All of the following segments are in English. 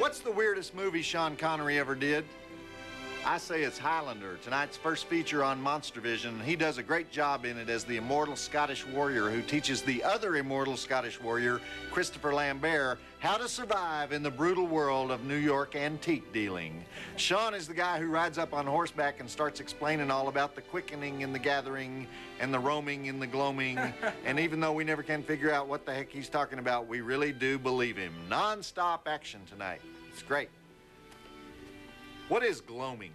What's the weirdest movie Sean Connery ever did? I say it's Highlander, tonight's first feature on Monstervision. He does a great job in it as the immortal Scottish warrior who teaches the other immortal Scottish warrior, Christopher Lambert, how to survive in the brutal world of New York antique dealing. Sean is the guy who rides up on horseback and starts explaining all about the quickening in the gathering and the roaming in the gloaming. And even though we never can figure out what the heck he's talking about, we really do believe him. Non-stop action tonight. It's great. What is gloaming?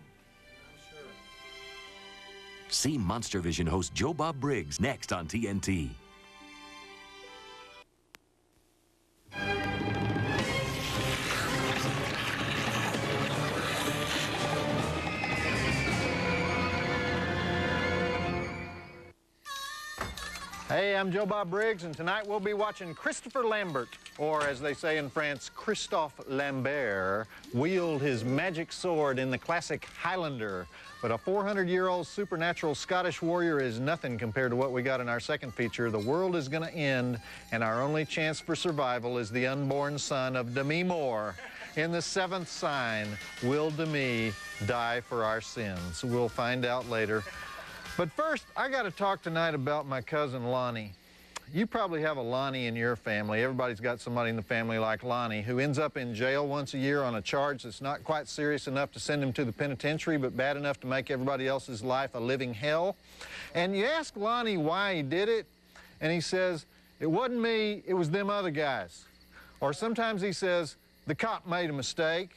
See Monstervision host Joe Bob Briggs next on TNT. Hey, I'm Joe Bob Briggs, and tonight we'll be watching Christopher Lambert, or as they say in France, Christophe Lambert, wield his magic sword in the classic Highlander. But a 400-year-old supernatural Scottish warrior is nothing compared to what we got in our second feature. The world is going to end, and our only chance for survival is the unborn son of Demi Moore. In the seventh sign, will Demi die for our sins? We'll find out later. But first, I got to talk tonight about my cousin Lonnie. You probably have a Lonnie in your family. Everybody's got somebody in the family like Lonnie who ends up in jail once a year on a charge that's not quite serious enough to send him to the penitentiary, but bad enough to make everybody else's life a living hell. And you ask Lonnie why he did it, and he says, it wasn't me, it was them other guys. Or sometimes he says, the cop made a mistake.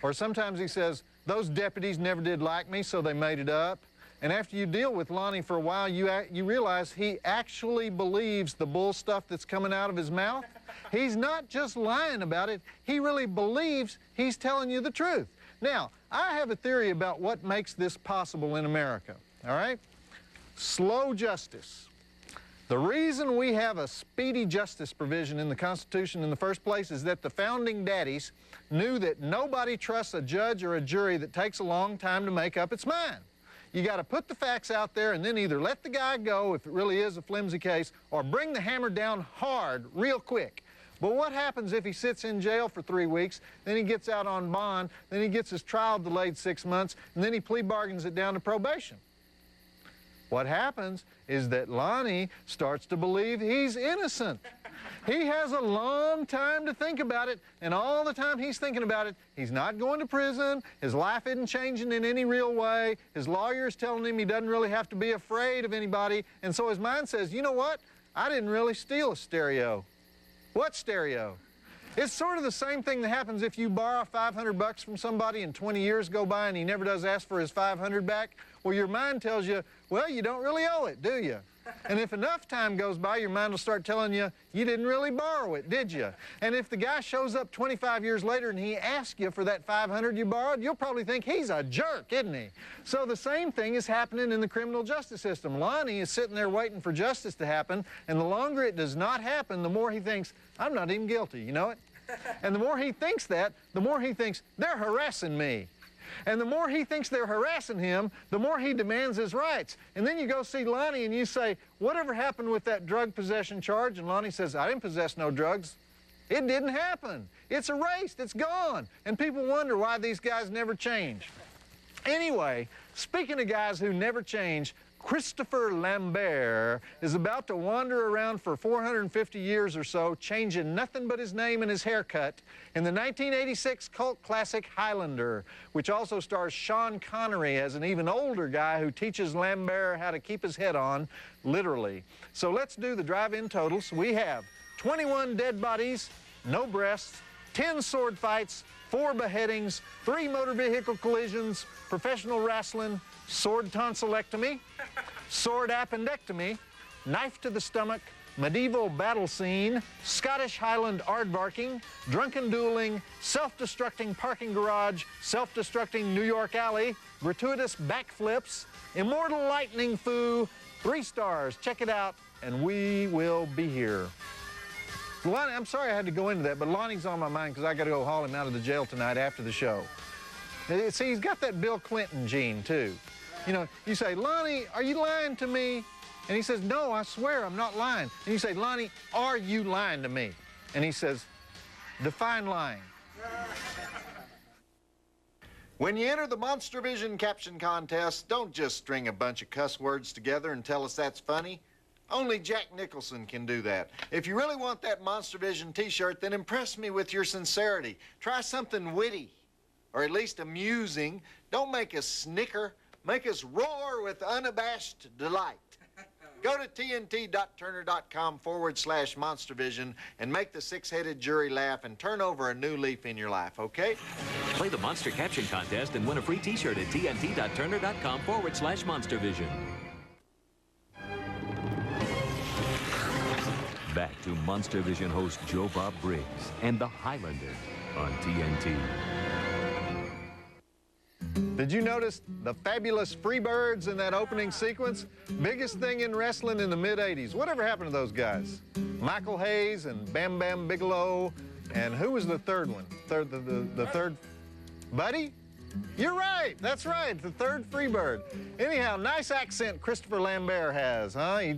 Or sometimes he says, those deputies never did like me, so they made it up. And after you deal with Lonnie for a while, you realize he actually believes the bull stuff that's coming out of his mouth. He's not just lying about it. He really believes he's telling you the truth. Now, I have a theory about what makes this possible in America, all right? Slow justice. The reason we have a speedy justice provision in the Constitution in the first place is that the founding daddies knew that nobody trusts a judge or a jury that takes a long time to make up its mind. You got to put the facts out there and then either let the guy go if it really is a flimsy case or bring the hammer down hard real quick. But what happens if he sits in jail for 3 weeks, then he gets out on bond, then he gets his trial delayed 6 months, and then he plea bargains it down to probation? What happens is that Lonnie starts to believe he's innocent. He has a long time to think about it, and all the time he's thinking about it, he's not going to prison, his life isn't changing in any real way, his lawyer's telling him he doesn't really have to be afraid of anybody, and so his mind says, you know what, I didn't really steal a stereo. What stereo? It's sort of the same thing that happens if you borrow $500 from somebody and 20 years go by and he never does ask for his $500 back. Well, your mind tells you, well, you don't really owe it, do you? And if enough time goes by, your mind will start telling you, you didn't really borrow it, did you? And if the guy shows up 25 years later and he asks you for that $500 you borrowed, you'll probably think he's a jerk, isn't he? So the same thing is happening in the criminal justice system. Lonnie is sitting there waiting for justice to happen, and the longer it does not happen, the more he thinks, I'm not even guilty, you know it? And the more he thinks that, the more he thinks, they're harassing me. And the more he thinks they're harassing him, the more he demands his rights. And then you go see Lonnie and you say, whatever happened with that drug possession charge? And Lonnie says, I didn't possess no drugs. It didn't happen. It's erased. It's gone. And people wonder why these guys never change. Anyway, speaking of guys who never change, Christopher Lambert is about to wander around for 450 years or so, changing nothing but his name and his haircut in the 1986 cult classic Highlander, which also stars Sean Connery as an even older guy who teaches Lambert how to keep his head on, literally. So let's do the drive-in totals. We have 21 dead bodies, no breasts, 10 sword fights, 4 beheadings, 3 motor vehicle collisions, professional wrestling, sword tonsillectomy, sword appendectomy, knife to the stomach, medieval battle scene, Scottish Highland aardvarking, drunken dueling, self-destructing parking garage, self-destructing New York alley, gratuitous backflips, immortal lightning foo, 3 stars. Check it out, and we will be here. Lonnie, I'm sorry I had to go into that, but Lonnie's on my mind because I got to go haul him out of the jail tonight after the show. See, he's got that Bill Clinton gene, too. You know, you say, Lonnie, are you lying to me? And he says, no, I swear I'm not lying. And you say, Lonnie, are you lying to me? And he says, define lying. When you enter the Monstervision caption contest, don't just string a bunch of cuss words together and tell us that's funny. Only Jack Nicholson can do that. If you really want that Monstervision t-shirt, then impress me with your sincerity. Try something witty, or at least amusing. Don't make us snicker. Make us roar with unabashed delight. Go to tnt.turner.com/Monstervision and make the six-headed jury laugh and turn over a new leaf in your life, okay? Play the Monster Caption Contest and win a free t-shirt at tnt.turner.com/Monstervision. Back to Monstervision host Joe Bob Briggs and the Highlander on TNT. Did you notice the fabulous Freebirds in that opening sequence? Biggest thing in wrestling in the mid-'80s. Whatever happened to those guys? Michael Hayes and Bam Bam Bigelow, and who was the third one? The third, Buddy? You're right, that's right, the third Freebird. Anyhow, nice accent Christopher Lambert has, huh? He's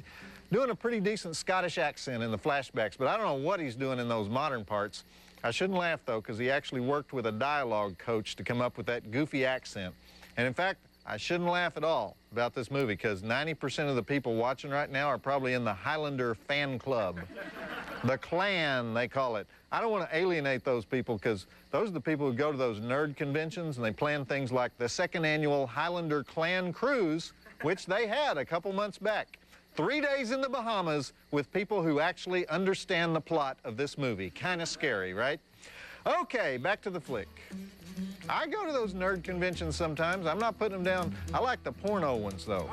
doing a pretty decent Scottish accent in the flashbacks, but I don't know what he's doing in those modern parts. I shouldn't laugh, though, because he actually worked with a dialogue coach to come up with that goofy accent. And in fact, I shouldn't laugh at all about this movie, because 90% of the people watching right now are probably in the Highlander fan club. The clan, they call it. I don't want to alienate those people, because those are the people who go to those nerd conventions and they plan things like the second annual Highlander clan cruise, which they had a couple months back. 3 days in the Bahamas with people who actually understand the plot of this movie. Kind of scary, right? Okay, back to the flick. I go to those nerd conventions sometimes. I'm not putting them down. I like the porno ones, though,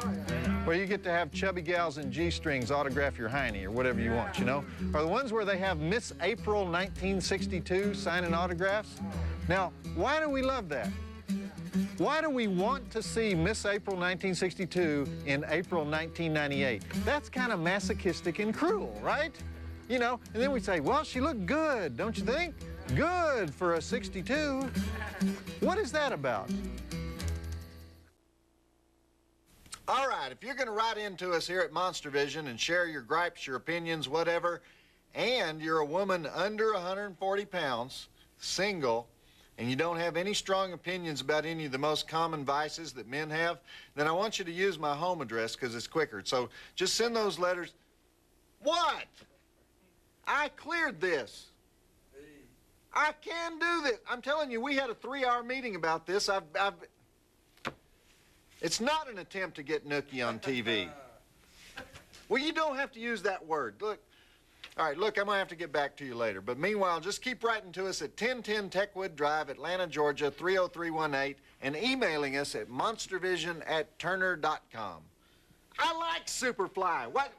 where you get to have chubby gals in G-strings autograph your hiney or whatever you want, you know? Or the ones where they have Miss April 1962 signing autographs. Now, why do we love that? Why do we want to see Miss April 1962 in April 1998? That's kind of masochistic and cruel, right? You know, and then we say, well, she looked good, don't you think? Good for a 62. What is that about? All right, if you're going to write into us here at Monstervision and share your gripes, your opinions, whatever, and you're a woman under 140 pounds, single, and you don't have any strong opinions about any of the most common vices that men have, then I want you to use my home address because it's quicker. So just send those letters. What? I cleared this. I can do this. I'm telling you, we had a 3-hour meeting about this. It's not an attempt to get nookie on TV. Well, you don't have to use that word. Look. All right, look, I'm going to have to get back to you later. But meanwhile, just keep writing to us at 1010 Techwood Drive, Atlanta, Georgia, 30318, and emailing us at monstervision@turner.com. I like Superfly. What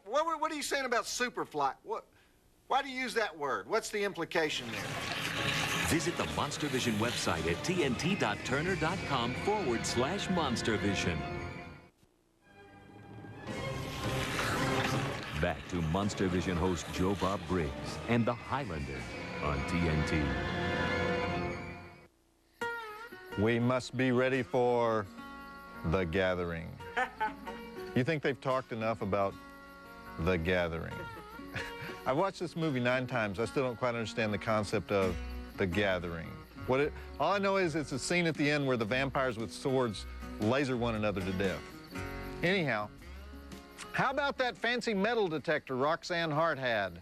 are you saying about Superfly? Why do you use that word? What's the implication there? Visit the Monstervision website at tnt.turner.com/Monstervision. Back to Monstervision host Joe Bob Briggs and the Highlander on TNT. We must be ready for The Gathering. You think they've talked enough about The Gathering? I've watched this movie 9 times. I still don't quite understand the concept of The Gathering. All I know is it's a scene at the end where the vampires with swords laser one another to death. Anyhow, how about that fancy metal detector Roxanne Hart had?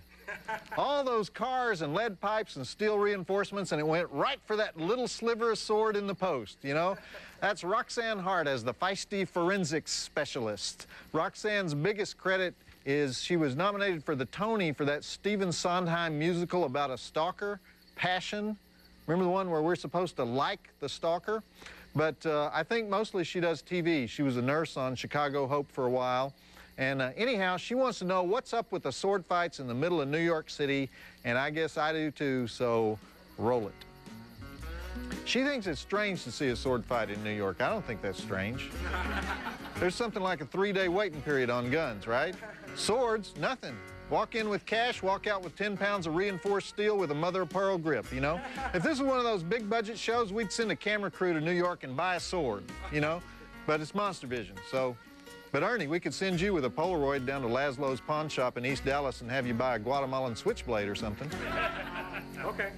All those cars and lead pipes and steel reinforcements, and it went right for that little sliver of sword in the post, you know? That's Roxanne Hart as the feisty forensics specialist. Roxanne's biggest credit is she was nominated for the Tony for that Stephen Sondheim musical about a stalker, Passion. Remember the one where we're supposed to like the stalker? But I think mostly she does TV. She was a nurse on Chicago Hope for a while. And anyhow, she wants to know what's up with the sword fights in the middle of New York City, and I guess I do too, so roll it. She thinks it's strange to see a sword fight in New York. I don't think that's strange. There's something like a 3-day waiting period on guns, right? Swords, nothing. Walk in with cash, walk out with 10 pounds of reinforced steel with a mother-of-pearl grip, you know? If this was one of those big-budget shows, we'd send a camera crew to New York and buy a sword, you know? But it's Monstervision, so... But Ernie, we could send you with a Polaroid down to Laszlo's pawn shop in East Dallas and have you buy a Guatemalan switchblade or something. Okay.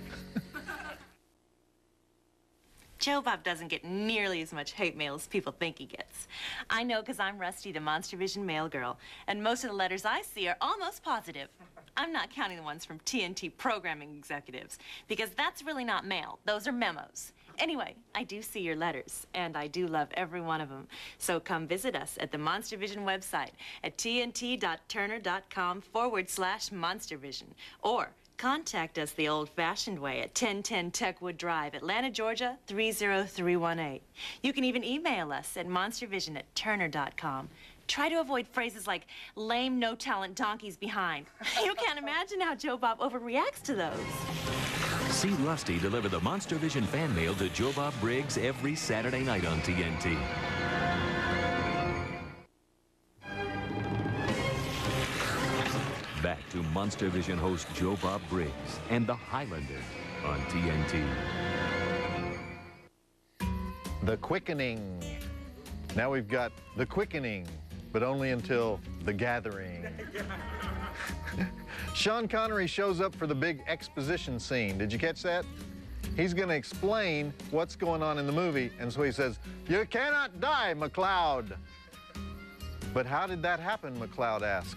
Joe Bob doesn't get nearly as much hate mail as people think he gets. I know because I'm Rusty, the Monstervision mail girl, and most of the letters I see are almost positive. I'm not counting the ones from TNT programming executives, because that's really not mail. Those are memos. Anyway, I do see your letters, and I do love every one of them. So come visit us at the Monstervision website at tnt.turner.com/Monstervision, or contact us the old-fashioned way at 1010 Techwood Drive, Atlanta, Georgia, 30318. You can even email us at monstervision@turner.com. Try to avoid phrases like lame, no-talent donkeys behind. You can't imagine how Joe Bob overreacts to those. See Rusty deliver the Monstervision fan mail to Joe Bob Briggs every Saturday night on TNT. Back to Monstervision host Joe Bob Briggs and the Highlander on TNT. The Quickening. Now we've got The Quickening, but only until The Gathering. Sean Connery shows up for the big exposition scene. Did you catch that? He's going to explain what's going on in the movie, and so he says, "You cannot die, McLeod." But how did that happen, McLeod asks.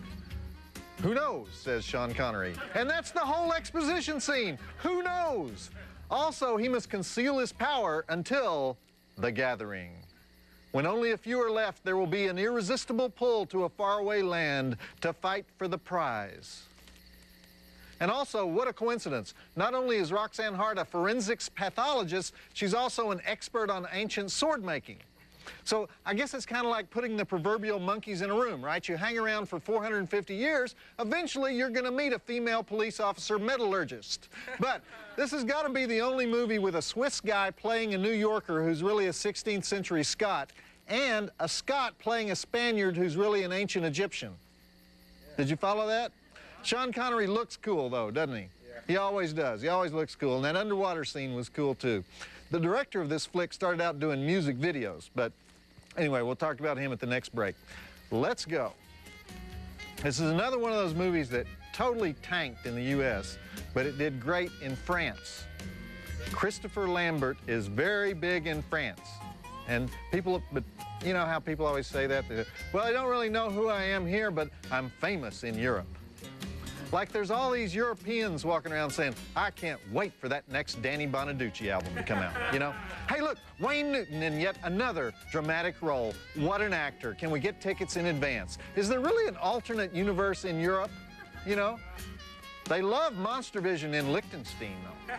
"Who knows," says Sean Connery. And that's the whole exposition scene. Who knows? Also, he must conceal his power until The Gathering. When only a few are left, there will be an irresistible pull to a faraway land to fight for the prize. And also, what a coincidence. Not only is Roxanne Hart a forensics pathologist, she's also an expert on ancient sword making. So I guess it's kind of like putting the proverbial monkeys in a room, right? You hang around for 450 years, eventually you're going to meet a female police officer metallurgist. But this has got to be the only movie with a Swiss guy playing a New Yorker who's really a 16th century Scot, and a Scot playing a Spaniard who's really an ancient Egyptian. Did you follow that? Sean Connery looks cool, though, doesn't he? Yeah. He always does. He always looks cool. And that underwater scene was cool, too. The director of this flick started out doing music videos, but anyway, we'll talk about him at the next break. Let's go. This is another one of those movies that totally tanked in the U.S., but it did great in France. Christopher Lambert is very big in France. And people, but you know how people always say that? They say, well, I don't really know who I am here, but I'm famous in Europe. Like there's all these Europeans walking around saying, I can't wait for that next Danny Bonaducci album to come out, you know? Hey, look, Wayne Newton in yet another dramatic role. What an actor. Can we get tickets in advance? Is there really an alternate universe in Europe? You know? They love Monstervision in Liechtenstein, though.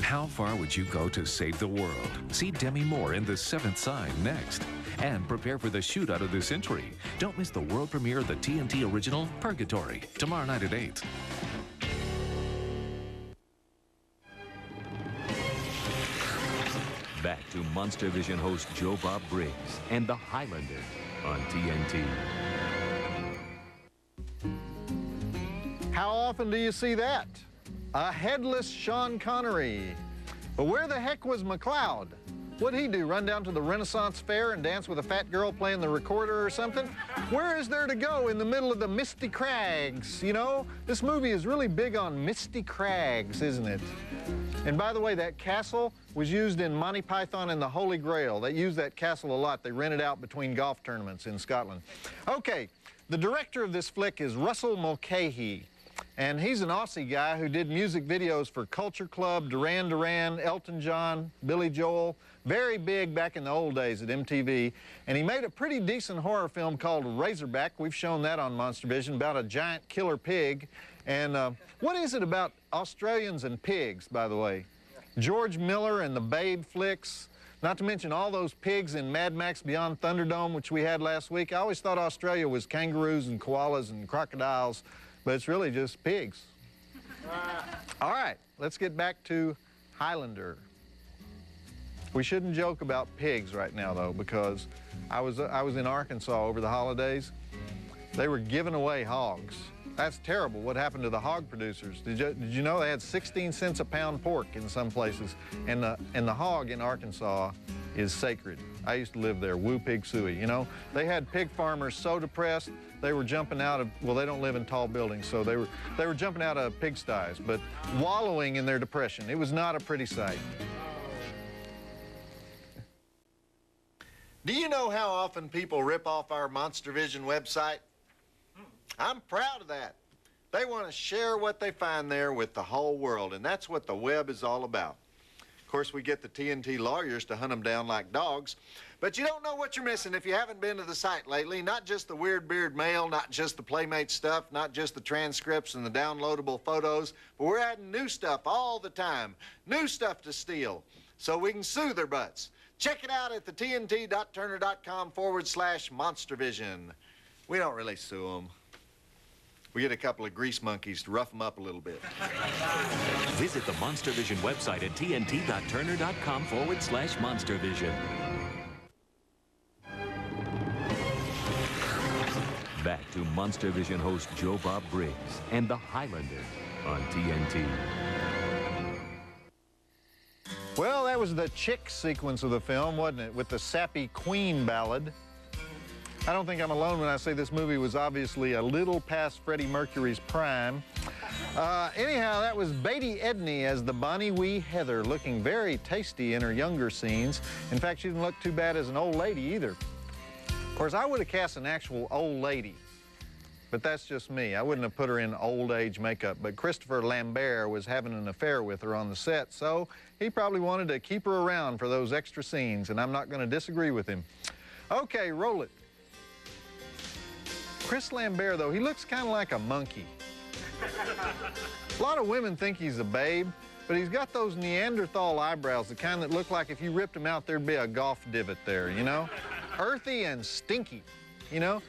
How far would you go to save the world? See Demi Moore in The Seventh Sign next. And prepare for the shootout of the century. Don't miss the world premiere of the TNT original Purgatory, tomorrow night at 8. Back to Monstervision host Joe Bob Briggs and the Highlander on TNT. How often do you see that? A headless Sean Connery. But where the heck was McLeod? What'd he do, run down to the Renaissance Fair and dance with a fat girl playing the recorder or something? Where is there to go in the middle of the Misty Crags, you know? This movie is really big on Misty Crags, isn't it? And by the way, that castle was used in Monty Python and the Holy Grail. They use that castle a lot. They rent it out between golf tournaments in Scotland. Okay, the director of this flick is Russell Mulcahy. And he's an Aussie guy who did music videos for Culture Club, Duran Duran, Elton John, Billy Joel. Very big back in the old days at MTV. And he made a pretty decent horror film called Razorback. We've shown that on Monstervision, about a giant killer pig. And what is it about Australians and pigs, by the way? George Miller and the Babe flicks, not to mention all those pigs in Mad Max Beyond Thunderdome, which we had last week. I always thought Australia was kangaroos and koalas and crocodiles, but it's really just pigs. All right, let's get back to Highlander. We shouldn't joke about pigs right now, though, because I was in Arkansas over the holidays. They were giving away hogs. That's terrible what happened to the hog producers. Did you know they had 16 cents a pound pork in some places, and the hog in Arkansas is sacred. I used to live there, Woo Pig Suey, you know. They had pig farmers so depressed, they were jumping out of, well, they don't live in tall buildings, so they were jumping out of pigsties, but wallowing in their depression. It was not a pretty sight. Do you know how often people rip off our Monstervision website? I'm proud of that. They want to share what they find there with the whole world, and that's what the web is all about. Of course, we get the TNT lawyers to hunt them down like dogs, but you don't know what you're missing if you haven't been to the site lately. Not just the weird beard mail, not just the Playmate stuff, not just the transcripts and the downloadable photos, but we're adding new stuff all the time. New stuff to steal, so we can sue their butts. Check it out at the tnt.turner.com/Monstervision. We don't really sue them. We get a couple of grease monkeys to rough them up a little bit. Visit the Monstervision website at tnt.turner.com/Monstervision. Back to Monstervision host Joe Bob Briggs and the Highlander on TNT. Well, that was the chick sequence of the film, wasn't it? With the sappy Queen ballad. I don't think I'm alone when I say this movie was obviously a little past Freddie Mercury's prime. Anyhow, that was Beatty Edney as the Bonnie Wee Heather, looking very tasty in her younger scenes. In fact, she didn't look too bad as an old lady either. Of course, I would have cast an actual old lady, but that's just me. I wouldn't have put her in old age makeup, but Christopher Lambert was having an affair with her on the set, so he probably wanted to keep her around for those extra scenes, and I'm not going to disagree with him. Okay, roll it. Chris Lambert, though, he looks kind of like a monkey. A lot of women think he's a babe, but he's got those Neanderthal eyebrows, the kind that look like if you ripped them out, there'd be a golf divot there, you know? Earthy and stinky, you know?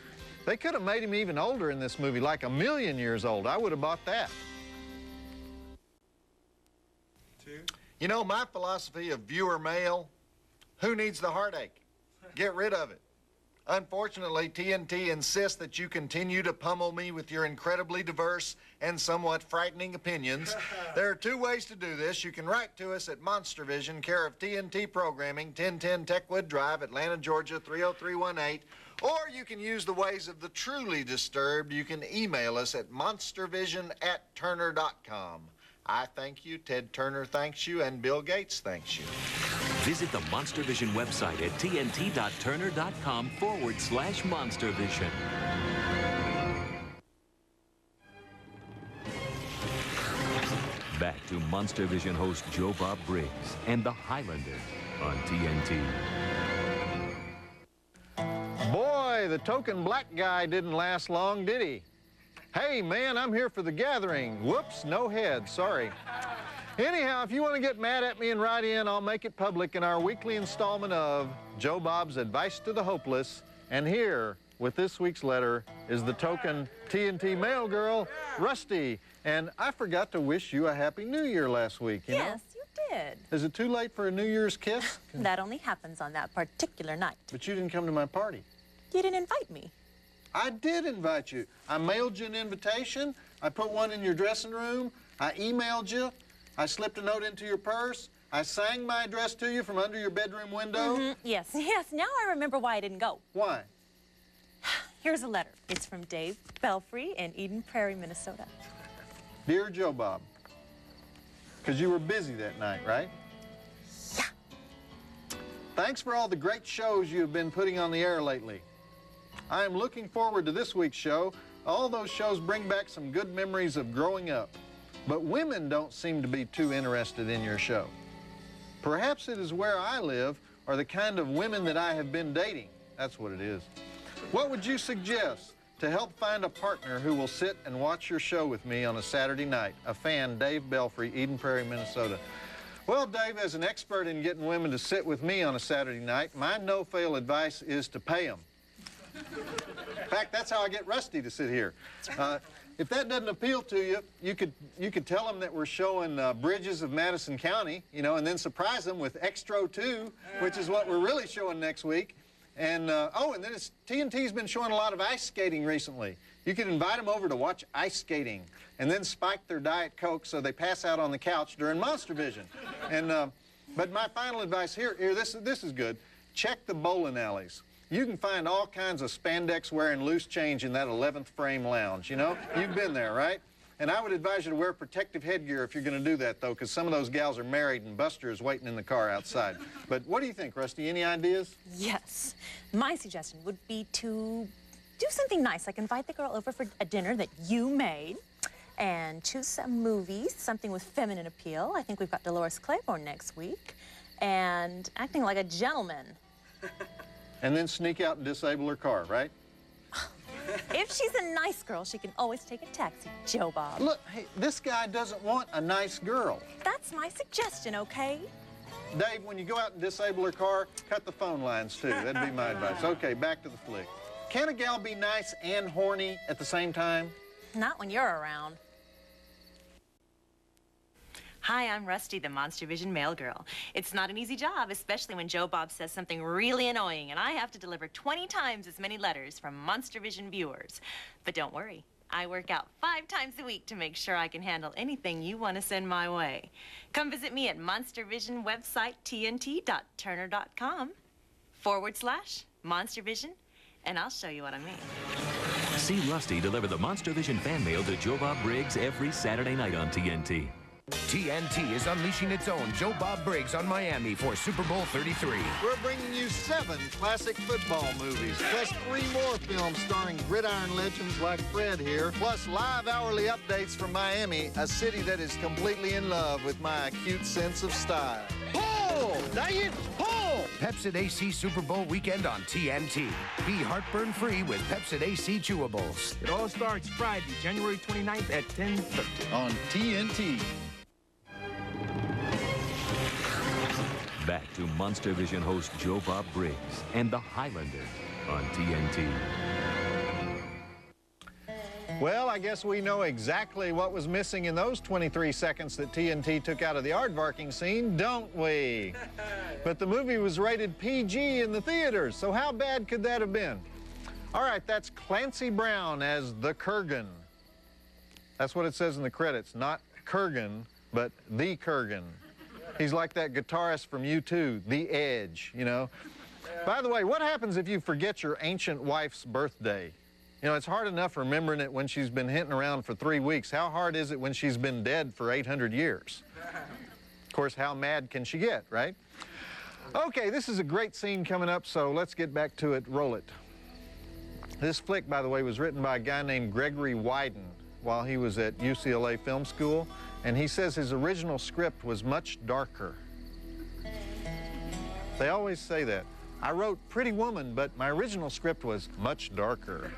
They could have made him even older in this movie, like 1,000,000 years old. I would have bought that. You know, my philosophy of viewer mail, who needs the heartache? Get rid of it. Unfortunately, TNT insists that you continue to pummel me with your incredibly diverse and somewhat frightening opinions. There are two ways to do this. You can write to us at Monstervision, care of TNT Programming, 1010 Techwood Drive, Atlanta, Georgia, 30318. Or you can use the ways of the truly disturbed. You can email us at monstervision@turner.com. I thank you, Ted Turner thanks you, and Bill Gates thanks you. Visit the Monstervision website at tnt.turner.com/Monstervision. Back to Monstervision host Joe Bob Briggs and the Highlander on TNT. Boy, the token black guy didn't last long, did he? Hey, man, I'm here for the gathering. Whoops, no head, sorry. Anyhow, if you want to get mad at me and write in, I'll make it public in our weekly installment of Joe Bob's Advice to the Hopeless. And here, with this week's letter, is the token TNT mail girl, Rusty. And I forgot to wish you a Happy New Year last week, you know? Yes, you did. Is it too late for a New Year's kiss? That only happens on that particular night. But you didn't come to my party. You didn't invite me. I did invite you. I mailed you an invitation. I put one in your dressing room. I emailed you. I slipped a note into your purse. I sang my address to you from under your bedroom window. Yes, now I remember why I didn't go. Why? Here's a letter. It's from Dave Belfry in Eden Prairie, Minnesota. Dear Joe Bob, because you were busy that night, right? Yeah. Thanks for all the great shows you have been putting on the air lately. I am looking forward to this week's show. All those shows bring back some good memories of growing up. But women don't seem to be too interested in your show. Perhaps it is where I live or the kind of women that I have been dating. That's what it is. What would you suggest to help find a partner who will sit and watch your show with me on a Saturday night? A fan, Dave Belfry, Eden Prairie, Minnesota. Well, Dave, as an expert in getting women to sit with me on a Saturday night, my no-fail advice is to pay them. In fact, that's how I get Rusty to sit here. If that doesn't appeal to you, you could tell them that we're showing Bridges of Madison County, you know, and then surprise them with Extro 2, which is what we're really showing next week. And, and then TNT's been showing a lot of ice skating recently. You could invite them over to watch ice skating and then spike their Diet Coke so they pass out on the couch during Monstervision. And But my final advice here, this is good. Check the bowling alleys. You can find all kinds of spandex wearing loose change in that 11th frame lounge, you know? You've been there, right? And I would advise you to wear protective headgear if you're going to do that, though, because some of those gals are married and Buster is waiting in the car outside. But what do you think, Rusty? Any ideas? Yes. My suggestion would be to do something nice, like invite the girl over for a dinner that you made and choose some movies, something with feminine appeal. I think we've got Dolores Claiborne next week. And acting like a gentleman. And then sneak out and disable her car, right? If she's a nice girl, she can always take a taxi, Joe Bob. Look, hey, this guy doesn't want a nice girl. That's my suggestion, okay? Dave, when you go out and disable her car, cut the phone lines, too. That'd be my advice. Okay, back to the flick. Can a gal be nice and horny at the same time? Not when you're around. Hi, I'm Rusty, the Monstervision mail girl. It's not an easy job, especially when Joe Bob says something really annoying, and I have to deliver 20 times as many letters from Monstervision viewers. But don't worry, I work out 5 times a week to make sure I can handle anything you want to send my way. Come visit me at Monstervision website, tnt.turner.com/Monstervision, and I'll show you what I mean. See Rusty deliver the Monstervision fan mail to Joe Bob Briggs every Saturday night on TNT. TNT is unleashing its own Joe Bob Briggs on Miami for Super Bowl 33. We're bringing you 7 classic football movies, plus 3 more films starring gridiron legends like Fred here, plus live hourly updates from Miami, a city that is completely in love with my acute sense of style. Pull! Diet pull! Pepsid AC Super Bowl weekend on TNT. Be heartburn-free with Pepsid AC chewables. It all starts Friday, January 29th at 10:30 on TNT. Back to Monstervision host Joe Bob Briggs and the Highlander on TNT. Well, I guess we know exactly what was missing in those 23 seconds that TNT took out of the aardvarking scene, don't we? But the movie was rated PG in the theaters, so how bad could that have been? All right, that's Clancy Brown as the Kurgan. That's what it says in the credits, not Kurgan, but the Kurgan. He's like that guitarist from U2, The Edge, you know. By the way, what happens if you forget your ancient wife's birthday? You know, it's hard enough remembering it when she's been hinting around for 3 weeks. How hard is it when she's been dead for 800 years? Of course, how mad can she get, right? Okay, this is a great scene coming up, so let's get back to it. Roll it. This flick, by the way, was written by a guy named Gregory Wyden while he was at UCLA Film School, and he says his original script was much darker. They always say that. I wrote Pretty Woman, but my original script was much darker.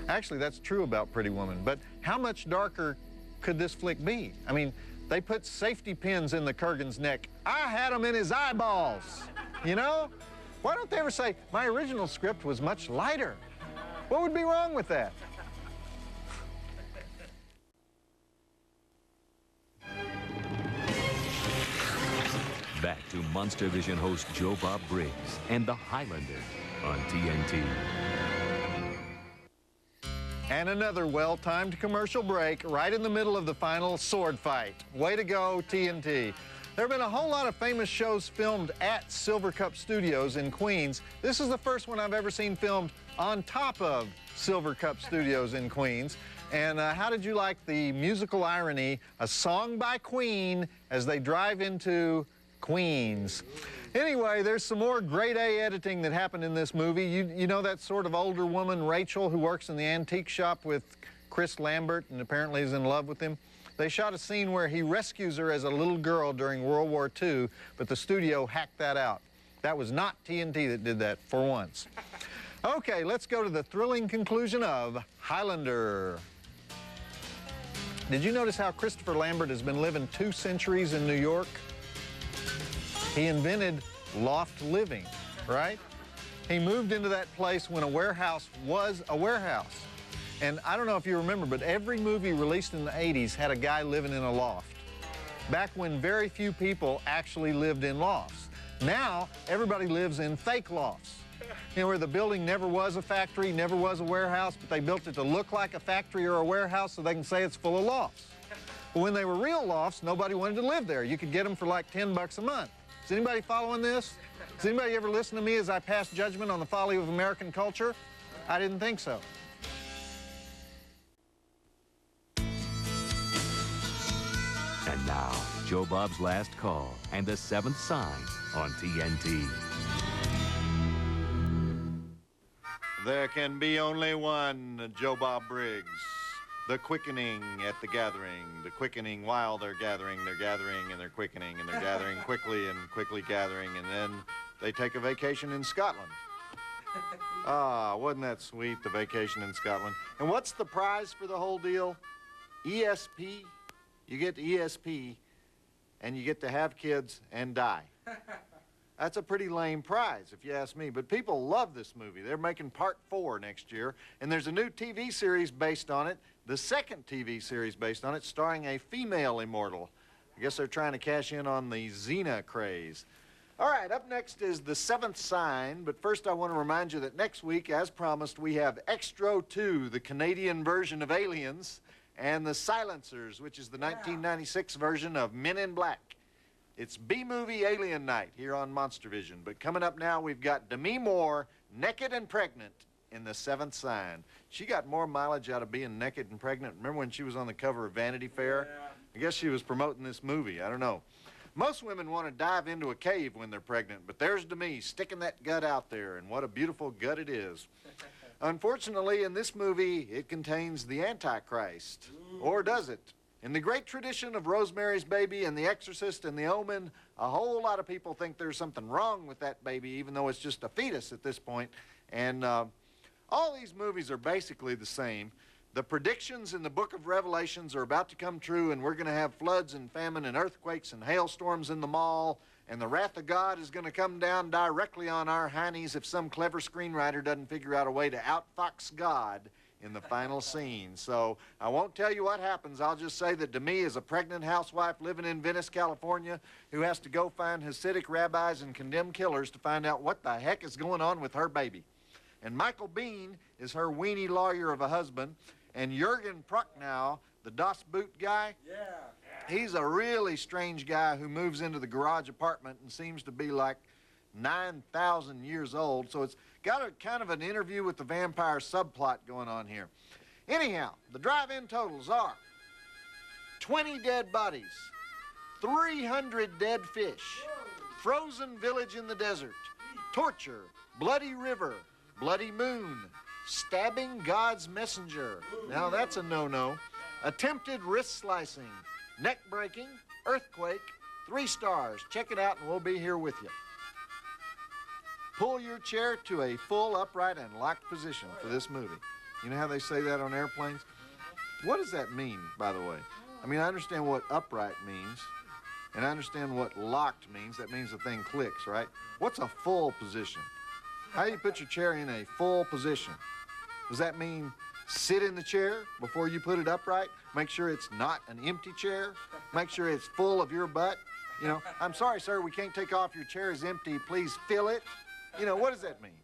Actually, that's true about Pretty Woman, but how much darker could this flick be? I mean, they put safety pins in the Kurgan's neck. I had them in his eyeballs, you know? Why don't they ever say, my original script was much lighter? What would be wrong with that? Back to Monstervision host Joe Bob Briggs and the Highlander on TNT. And another well-timed commercial break right in the middle of the final sword fight. Way to go, TNT. There have been a whole lot of famous shows filmed at Silver Cup Studios in Queens. This is the first one I've ever seen filmed on top of Silver Cup Studios in Queens. And how did you like the musical irony, a song by Queen as they drive into Queens? Anyway, there's some more grade A editing that happened in this movie. You know that sort of older woman, Rachel, who works in the antique shop with Chris Lambert and apparently is in love with him? They shot a scene where he rescues her as a little girl during World War II, but the studio hacked that out. That was not TNT that did that, for once. Okay, let's go to the thrilling conclusion of Highlander. Did you notice how Christopher Lambert has been living 2 centuries in New York? He invented loft living, right? He moved into that place when a warehouse was a warehouse. And I don't know if you remember, but every movie released in the 80s had a guy living in a loft. Back when very few people actually lived in lofts. Now, everybody lives in fake lofts. You know, where the building never was a factory, never was a warehouse, but they built it to look like a factory or a warehouse so they can say it's full of lofts. But when they were real lofts, nobody wanted to live there. You could get them for like 10 bucks a month. Is anybody following this? Does anybody ever listen to me as I pass judgment on the folly of American culture? I didn't think so. And now, Joe Bob's Last Call and the Seventh Sign on TNT. There can be only one Joe Bob Briggs. The quickening at the gathering. The quickening while they're gathering, and they're quickening, and they're gathering quickly and quickly gathering, and then they take a vacation in Scotland. Ah, wasn't that sweet, the vacation in Scotland? And what's the prize for the whole deal? ESP. You get ESP, and you get to have kids and die. That's a pretty lame prize, if you ask me. But people love this movie. They're making part 4 next year, and there's a new TV series based on it, the second TV series based on it, starring a female immortal. I guess they're trying to cash in on the Xena craze. All right, up next is The Seventh Sign, but first I want to remind you that next week, as promised, we have Extro 2, the Canadian version of Aliens, and The Silencers, which is the 1996 version of Men in Black. It's B-movie Alien Night here on Monstervision. But coming up now, we've got Demi Moore, naked and pregnant, in The Seventh Sign. She got more mileage out of being naked and pregnant. Remember when she was on the cover of Vanity Fair? Yeah. I guess she was promoting this movie. I don't know. Most women want to dive into a cave when they're pregnant, but there's Demi sticking that gut out there, and what a beautiful gut it is. Unfortunately, in this movie, it contains the Antichrist. Or does it? In the great tradition of Rosemary's Baby and The Exorcist and The Omen, a whole lot of people think there's something wrong with that baby, even though it's just a fetus at this point. And all these movies are basically the same. The predictions in the book of Revelations are about to come true, and we're going to have floods and famine and earthquakes and hailstorms in the mall, and the wrath of God is going to come down directly on our heinies if some clever screenwriter doesn't figure out a way to outfox God in the final scene. So I won't tell you what happens. I'll just say that Demi is a pregnant housewife living in Venice, California, who has to go find Hasidic rabbis and condemned killers to find out what the heck is going on with her baby. And Michael Biehn is her weenie lawyer of a husband, and Jürgen Prochnow, the Das Boot guy, he's a really strange guy who moves into the garage apartment and seems to be like 9,000 years old. So it's got a kind of an interview with the vampire subplot going on here. Anyhow, the drive-in totals are 20 dead bodies, 300 dead fish, frozen village in the desert, torture, bloody river, bloody moon, stabbing God's messenger. Now that's a no-no. Attempted wrist slicing, neck breaking, earthquake, 3 stars. Check it out and we'll be here with you. Pull your chair to a full upright and locked position for this movie. You know how they say that on airplanes? What does that mean, by the way? I mean, I understand what upright means, and I understand what locked means. That means the thing clicks, right? What's a full position? How do you put your chair in a full position? Does that mean sit in the chair before you put it upright? Make sure it's not an empty chair? Make sure it's full of your butt? You know, I'm sorry, sir, we can't take off. Your chair is empty. Please fill it. You know, what does that mean?